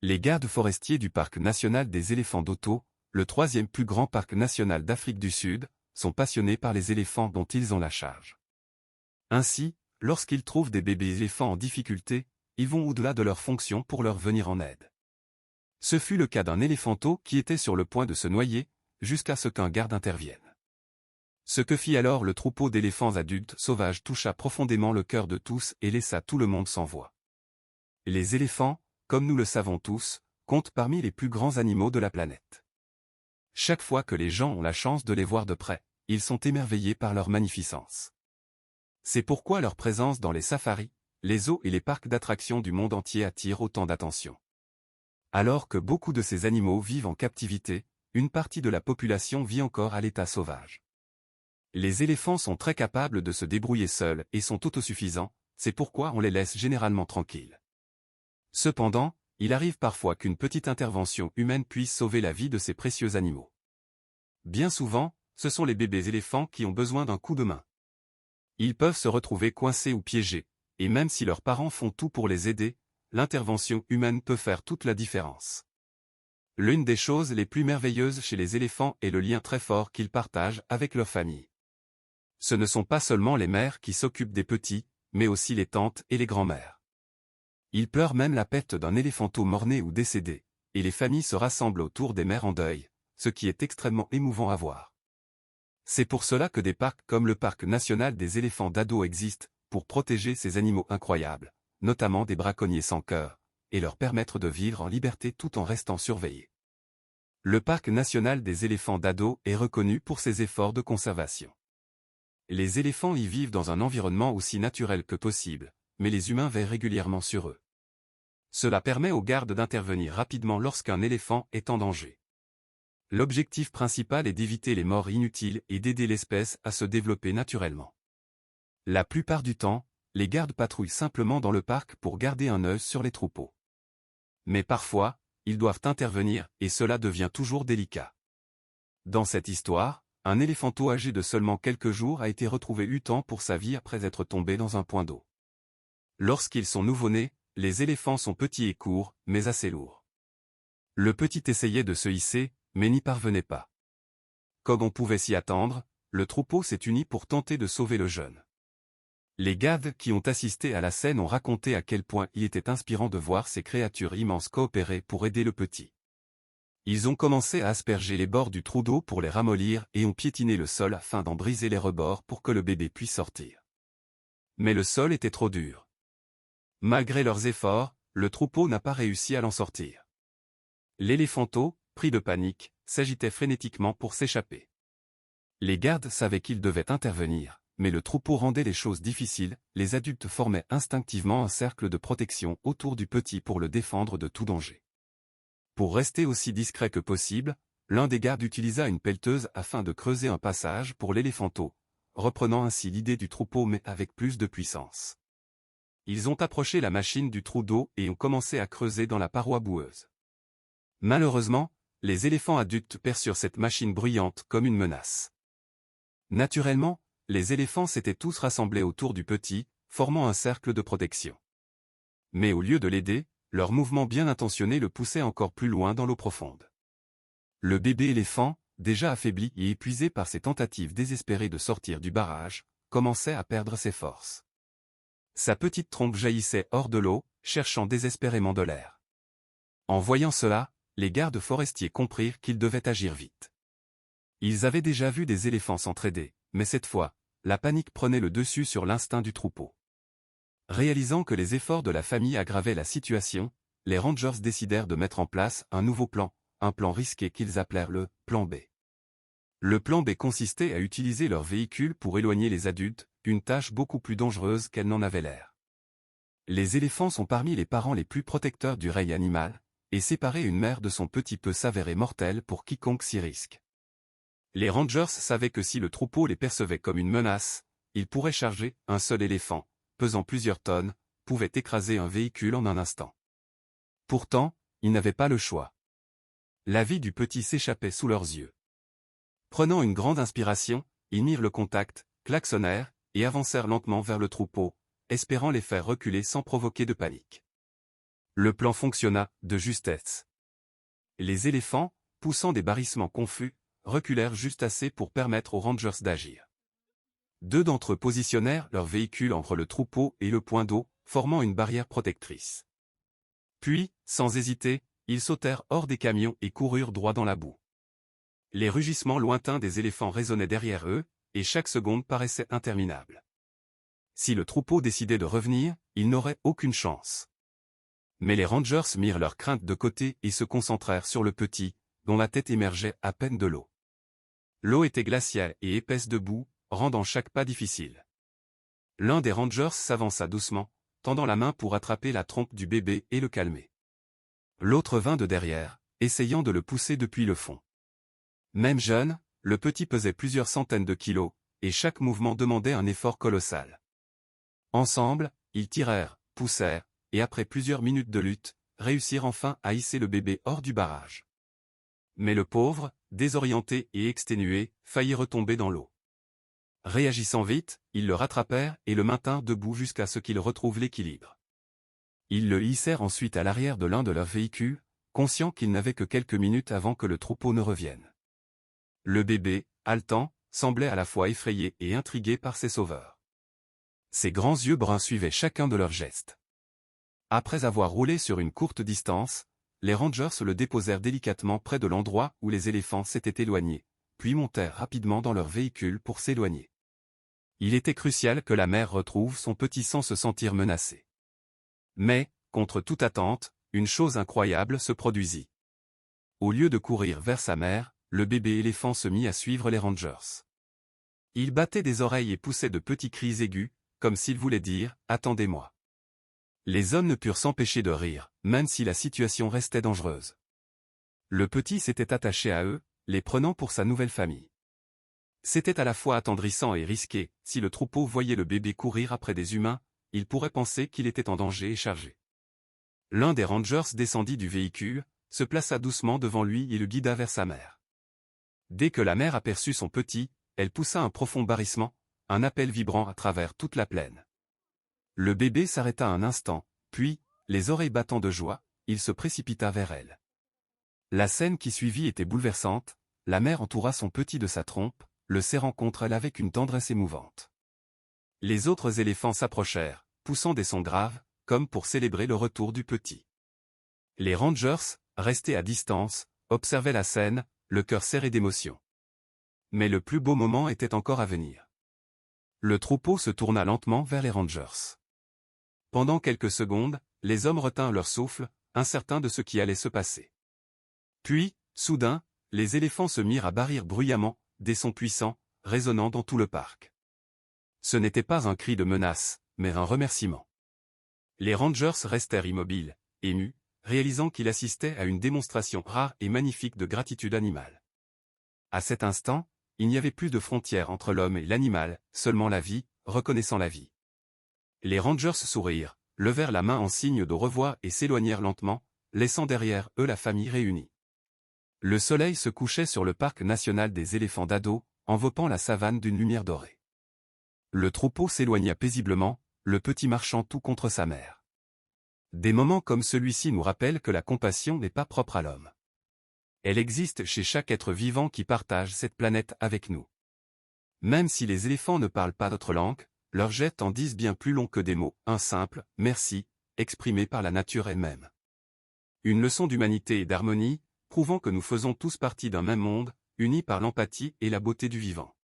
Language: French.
Les gardes forestiers du parc national des éléphants d'Oto, le troisième plus grand parc national d'Afrique du Sud, sont passionnés par les éléphants dont ils ont la charge. Ainsi, lorsqu'ils trouvent des bébés éléphants en difficulté, ils vont au-delà de leurs fonctions pour leur venir en aide. Ce fut le cas d'un éléphanteau qui était sur le point de se noyer, jusqu'à ce qu'un garde intervienne. Ce que fit alors le troupeau d'éléphants adultes sauvages toucha profondément le cœur de tous et laissa tout le monde sans voix. Les éléphants, comme nous le savons tous, comptent parmi les plus grands animaux de la planète. Chaque fois que les gens ont la chance de les voir de près, ils sont émerveillés par leur magnificence. C'est pourquoi leur présence dans les safaris, les zoos et les parcs d'attractions du monde entier attire autant d'attention. Alors que beaucoup de ces animaux vivent en captivité, une partie de la population vit encore à l'état sauvage. Les éléphants sont très capables de se débrouiller seuls et sont autosuffisants, c'est pourquoi on les laisse généralement tranquilles. Cependant, il arrive parfois qu'une petite intervention humaine puisse sauver la vie de ces précieux animaux. Bien souvent, ce sont les bébés éléphants qui ont besoin d'un coup de main. Ils peuvent se retrouver coincés ou piégés, et même si leurs parents font tout pour les aider, l'intervention humaine peut faire toute la différence. L'une des choses les plus merveilleuses chez les éléphants est le lien très fort qu'ils partagent avec leur famille. Ce ne sont pas seulement les mères qui s'occupent des petits, mais aussi les tantes et les grands-mères. Ils pleurent même la perte d'un éléphanteau mort-né ou décédé, et les familles se rassemblent autour des mères en deuil, ce qui est extrêmement émouvant à voir. C'est pour cela que des parcs comme le parc national des éléphants d'Ado existent, pour protéger ces animaux incroyables, notamment des braconniers sans cœur, et leur permettre de vivre en liberté tout en restant surveillés. Le parc national des éléphants d'Ado est reconnu pour ses efforts de conservation. Les éléphants y vivent dans un environnement aussi naturel que possible, mais les humains veillent régulièrement sur eux. Cela permet aux gardes d'intervenir rapidement lorsqu'un éléphant est en danger. L'objectif principal est d'éviter les morts inutiles et d'aider l'espèce à se développer naturellement. La plupart du temps, les gardes patrouillent simplement dans le parc pour garder un œil sur les troupeaux. Mais parfois, ils doivent intervenir et cela devient toujours délicat. Dans cette histoire, un éléphanteau âgé de seulement quelques jours a été retrouvé luttant pour sa vie après être tombé dans un point d'eau. Lorsqu'ils sont nouveau-nés, les éléphants sont petits et courts, mais assez lourds. Le petit essayait de se hisser, mais n'y parvenait pas. Comme on pouvait s'y attendre, le troupeau s'est uni pour tenter de sauver le jeune. Les gardes qui ont assisté à la scène ont raconté à quel point il était inspirant de voir ces créatures immenses coopérer pour aider le petit. Ils ont commencé à asperger les bords du trou d'eau pour les ramollir et ont piétiné le sol afin d'en briser les rebords pour que le bébé puisse sortir. Mais le sol était trop dur. Malgré leurs efforts, le troupeau n'a pas réussi à l'en sortir. L'éléphanteau, pris de panique, s'agitait frénétiquement pour s'échapper. Les gardes savaient qu'ils devaient intervenir, mais le troupeau rendait les choses difficiles, les adultes formaient instinctivement un cercle de protection autour du petit pour le défendre de tout danger. Pour rester aussi discret que possible, l'un des gardes utilisa une pelleteuse afin de creuser un passage pour l'éléphanteau, reprenant ainsi l'idée du troupeau mais avec plus de puissance. Ils ont approché la machine du trou d'eau et ont commencé à creuser dans la paroi boueuse. Malheureusement, les éléphants adultes perçurent cette machine bruyante comme une menace. Naturellement, les éléphants s'étaient tous rassemblés autour du petit, formant un cercle de protection. Mais au lieu de l'aider, leur mouvement bien intentionné le poussait encore plus loin dans l'eau profonde. Le bébé éléphant, déjà affaibli et épuisé par ses tentatives désespérées de sortir du barrage, commençait à perdre ses forces. Sa petite trompe jaillissait hors de l'eau, cherchant désespérément de l'air. En voyant cela, les gardes forestiers comprirent qu'ils devaient agir vite. Ils avaient déjà vu des éléphants s'entraider, mais cette fois, la panique prenait le dessus sur l'instinct du troupeau. Réalisant que les efforts de la famille aggravaient la situation, les rangers décidèrent de mettre en place un nouveau plan, un plan risqué qu'ils appelèrent le « plan B ». Le plan B consistait à utiliser leur véhicule pour éloigner les adultes, une tâche beaucoup plus dangereuse qu'elle n'en avait l'air. Les éléphants sont parmi les parents les plus protecteurs du règne animal, et séparer une mère de son petit peut s'avérer mortel pour quiconque s'y risque. Les rangers savaient que si le troupeau les percevait comme une menace, ils pourraient charger un seul éléphant, pesant plusieurs tonnes, pouvait écraser un véhicule en un instant. Pourtant, ils n'avaient pas le choix. La vie du petit s'échappait sous leurs yeux. Prenant une grande inspiration, ils mirent le contact, klaxonnèrent, et avancèrent lentement vers le troupeau, espérant les faire reculer sans provoquer de panique. Le plan fonctionna de justesse. Les éléphants, poussant des barrissements confus, reculèrent juste assez pour permettre aux Rangers d'agir. Deux d'entre eux positionnèrent leur véhicule entre le troupeau et le point d'eau, formant une barrière protectrice. Puis, sans hésiter, ils sautèrent hors des camions et coururent droit dans la boue. Les rugissements lointains des éléphants résonnaient derrière eux, et chaque seconde paraissait interminable. Si le troupeau décidait de revenir, ils n'auraient aucune chance. Mais les Rangers mirent leurs craintes de côté et se concentrèrent sur le petit, dont la tête émergeait à peine de l'eau. L'eau était glaciale et épaisse de boue, rendant chaque pas difficile. L'un des Rangers s'avança doucement, tendant la main pour attraper la trompe du bébé et le calmer. L'autre vint de derrière, essayant de le pousser depuis le fond. Même jeune, le petit pesait plusieurs centaines de kilos, et chaque mouvement demandait un effort colossal. Ensemble, ils tirèrent, poussèrent, et après plusieurs minutes de lutte, réussirent enfin à hisser le bébé hors du barrage. Mais le pauvre, désorienté et exténué, faillit retomber dans l'eau. Réagissant vite, ils le rattrapèrent et le maintinrent debout jusqu'à ce qu'il retrouve l'équilibre. Ils le hissèrent ensuite à l'arrière de l'un de leurs véhicules, conscients qu'ils n'avaient que quelques minutes avant que le troupeau ne revienne. Le bébé, haletant, semblait à la fois effrayé et intrigué par ses sauveurs. Ses grands yeux bruns suivaient chacun de leurs gestes. Après avoir roulé sur une courte distance, les Rangers le déposèrent délicatement près de l'endroit où les éléphants s'étaient éloignés, puis montèrent rapidement dans leur véhicule pour s'éloigner. Il était crucial que la mère retrouve son petit sans se sentir menacée. Mais, contre toute attente, une chose incroyable se produisit. Au lieu de courir vers sa mère, le bébé éléphant se mit à suivre les Rangers. Il battait des oreilles et poussait de petits cris aigus, comme s'il voulait dire « Attendez-moi ». Les hommes ne purent s'empêcher de rire, même si la situation restait dangereuse. Le petit s'était attaché à eux, les prenant pour sa nouvelle famille. C'était à la fois attendrissant et risqué, si le troupeau voyait le bébé courir après des humains, il pourrait penser qu'il était en danger et chargé. L'un des Rangers descendit du véhicule, se plaça doucement devant lui et le guida vers sa mère. Dès que la mère aperçut son petit, elle poussa un profond barrissement, un appel vibrant à travers toute la plaine. Le bébé s'arrêta un instant, puis, les oreilles battant de joie, il se précipita vers elle. La scène qui suivit était bouleversante, la mère entoura son petit de sa trompe, le serrant contre elle avec une tendresse émouvante. Les autres éléphants s'approchèrent, poussant des sons graves, comme pour célébrer le retour du petit. Les Rangers, restés à distance, observaient la scène, le cœur serré d'émotion. Mais le plus beau moment était encore à venir. Le troupeau se tourna lentement vers les Rangers. Pendant quelques secondes, les hommes retinrent leur souffle, incertains de ce qui allait se passer. Puis, soudain, les éléphants se mirent à barrir bruyamment, des sons puissants, résonnant dans tout le parc. Ce n'était pas un cri de menace, mais un remerciement. Les Rangers restèrent immobiles, émus, réalisant qu'ils assistaient à une démonstration rare et magnifique de gratitude animale. À cet instant, il n'y avait plus de frontière entre l'homme et l'animal, seulement la vie, reconnaissant la vie. Les Rangers sourirent, levèrent la main en signe de revoir et s'éloignèrent lentement, laissant derrière eux la famille réunie. Le soleil se couchait sur le parc national des éléphants d'Ado, enveloppant la savane d'une lumière dorée. Le troupeau s'éloigna paisiblement, le petit marchant tout contre sa mère. Des moments comme celui-ci nous rappellent que la compassion n'est pas propre à l'homme. Elle existe chez chaque être vivant qui partage cette planète avec nous. Même si les éléphants ne parlent pas notre langue, leurs gestes en disent bien plus long que des mots, un simple « merci » exprimé par la nature elle-même. Une leçon d'humanité et d'harmonie, prouvant que nous faisons tous partie d'un même monde, unis par l'empathie et la beauté du vivant.